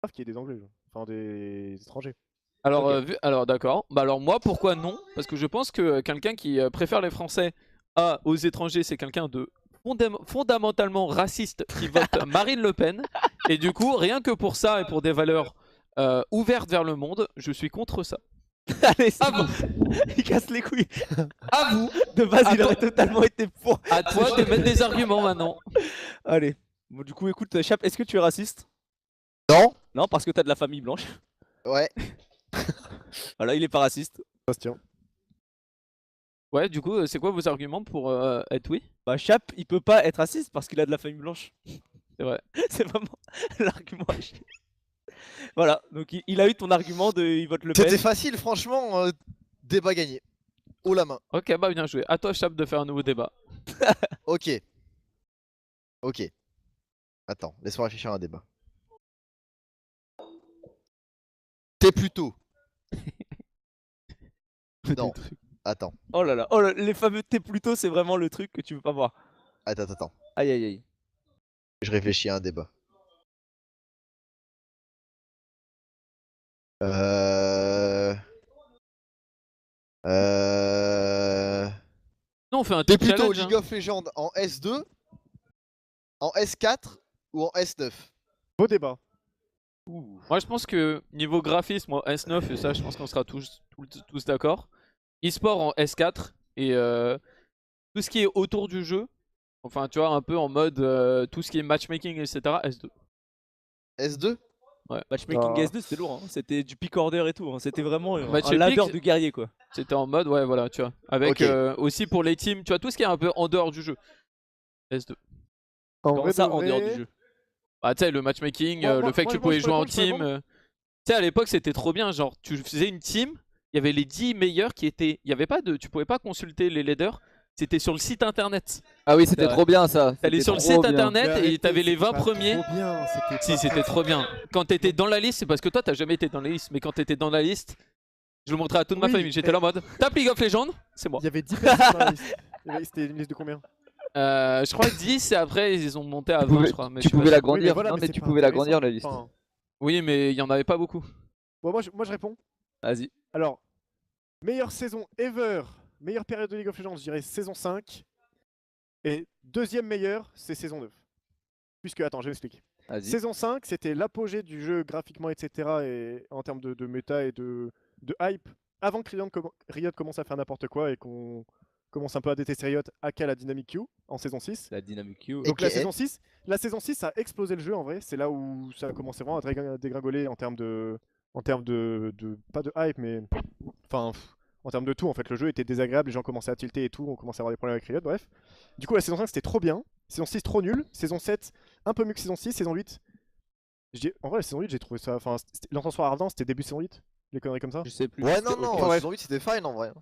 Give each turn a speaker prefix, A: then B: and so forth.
A: grave qu'il y ait des Anglais, genre. Enfin des étrangers.
B: Alors,
A: Ok.
B: alors d'accord. Bah alors moi, pourquoi non? Parce que je pense que quelqu'un qui préfère les Français aux étrangers, c'est quelqu'un de fondamentalement raciste qui vote Marine Le Pen. Et du coup, rien que pour ça et pour des valeurs ouvertes vers le monde, je suis contre ça.
C: Allez, c'est
B: À
C: bon.
B: vous,
C: Il casse les couilles.
B: à vous,
C: De base, il
B: Attends.
C: aurait totalement été pour.
B: à toi de mettre des arguments maintenant.
C: Allez. Bon, du coup, écoute, Chap, est-ce que tu es raciste?
D: Non.
C: Non, parce que t'as de la famille blanche.
D: Ouais.
C: Voilà, il est pas raciste.
A: Bastien.
B: Ouais, du coup, c'est quoi vos arguments pour être oui?
C: Bah, Chap, il peut pas être raciste parce qu'il a de la famille blanche.
B: C'est vrai.
C: C'est vraiment l'argument à chier. Voilà, donc il a eu ton argument de il vote Le
D: C'était
C: Pen.
D: facile, franchement. Débat gagné. Haut la main.
B: Ok, bah bien joué. À toi, Chap, de faire un nouveau débat.
D: Ok. Ok. Attends, laisse-moi réfléchir à un débat. T'es plutôt. Non. Attends.
C: Oh là là, les fameux T plutôt, c'est vraiment le truc que tu veux pas voir.
D: Attends.
C: Aïe aïe aïe.
D: Je réfléchis à un débat. Euh...
B: Non, on fait un
D: T'es
B: petit
D: plutôt
B: challenge. hein.
D: League of Legends en S2, en S4 ou en S9?
A: Beau débat.
B: Moi, je pense que niveau graphisme, moi, S9, et ça, je pense qu'on sera tous d'accord. E-sport en S4 et tout ce qui est autour du jeu, enfin, tu vois, un peu en mode tout ce qui est matchmaking, etc. S2.
D: S2?
B: Ouais.
C: Matchmaking
A: Ah.
C: S2, c'était lourd, hein. C'était du pick order et tout, hein. C'était vraiment un
B: Matchmaking,
C: labeur du guerrier quoi.
B: C'était en mode, ouais, voilà, tu vois. Avec
D: Ok.
B: aussi pour les teams, tu vois, tout ce qui est un peu en dehors du jeu. S2.
A: En
C: Comment
A: vrai
C: ça
A: de
C: en dehors du
A: vrai,
C: jeu?
B: Bah, tu sais, le matchmaking,
A: Moi-
B: le
A: moi-
B: fait que
A: moi-
B: tu
A: moi,
B: pouvais
A: je peux
B: jouer en
A: répondre, je peux
B: team.
A: répondre
B: Tu sais, à l'époque, c'était trop bien. Genre, tu faisais une team, il y avait les 10 meilleurs qui étaient. Il y avait pas de. Tu pouvais pas consulter les leaders. C'était sur le site internet.
E: Ah oui, c'était
C: C'est vrai.
E: trop bien ça.
B: T'allais
E: C'était
B: sur le
E: trop
B: site
E: bien.
B: internet
A: Mais
B: et
A: arrêtez,
B: t'avais les
A: c'était
B: 20
A: pas
B: premiers.
A: Trop bien, c'était
B: Si,
A: pas
B: c'était trop bien. Quand t'étais dans la liste, c'est parce que toi, t'as jamais été dans la liste. Mais quand t'étais dans la liste, je le montrais à toute ma
A: Oui,
B: famille. J'étais
A: mais-
B: là en mode tape League of Legends, c'est moi.
A: Il y avait 10 personnes dans la liste. C'était une liste de combien?
B: Je crois 10 et après, ils ont monté à
E: Tu
B: 20,
E: pouvais,
B: je crois. Mais je
E: tu
B: suis pas
E: pouvais
B: sûr.
E: l'agrandir.
A: Oui, mais voilà,
E: Non
A: mais
E: mais
A: c'est
E: tu
A: pas
E: pouvais l'agrandir
A: intéressant.
E: la liste.
A: Enfin,
B: Oui, mais il y en avait pas beaucoup.
A: bon, moi je réponds.
C: Vas-y.
A: Alors, meilleure saison ever, meilleure période de League of Legends, je dirais saison 5. Et deuxième meilleure, c'est saison 9. Puisque, attends, je m'explique.
C: Vas-y.
A: Saison 5, c'était l'apogée du jeu graphiquement, etc. Et en termes de méta et de hype. Avant que Riot commence à faire n'importe quoi et qu'on commence un peu à détester Riot, aka la Dynamic Q en saison 6.
C: La dynamique Q.
A: Donc
D: AKA.
A: la saison 6 a explosé le jeu en vrai. C'est là où ça a commencé vraiment à dégringoler en termes de. Pas de hype, mais. Enfin. En termes de tout, en fait, le jeu était désagréable, les gens commençaient à tilter et tout, on commençait à avoir des problèmes avec Riot, bref. Du coup, la saison 5 c'était trop bien. Saison 6 trop nul. Saison 7 un peu mieux que saison 6. Saison 8. En vrai, la saison 8, j'ai trouvé ça. Enfin, l'encensoir ardent, c'était début saison 8. Les conneries comme ça.
C: Je sais plus.
D: Ouais,
C: C'était
D: non,
C: autre
D: non,
C: chose.
D: saison 8 c'était fine en vrai.